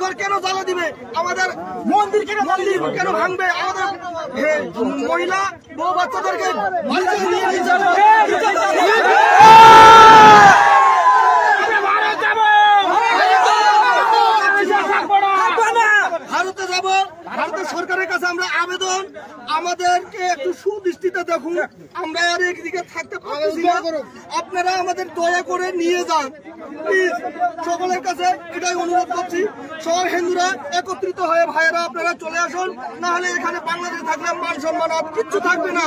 বাড়িঘর কেন জ্বালা দিবে, আমাদের মন্দির কেন ভাঙবে, আমাদের মহিলা বউ বাচ্চাদেরকে ভারতে যাব। ভারতের সরকারের কাছে আমরা আবেদন, আমাদেরকে একটু সুদৃষ্টিতে দেখুন, আমরা আর একদিকে থাকতে পারছি না, আপনারা আমাদের দয়া করে নিয়ে যান প্লিজ। সকলের কাছে এটাই অনুরোধ করছি, সব হিন্দুরা একত্রিত হয়ে ভাইয়েরা আপনারা চলে আসুন, না হলে এখানে বাংলাদেশে থাকলে মান সম্মান আর কিচ্ছু থাকবে না।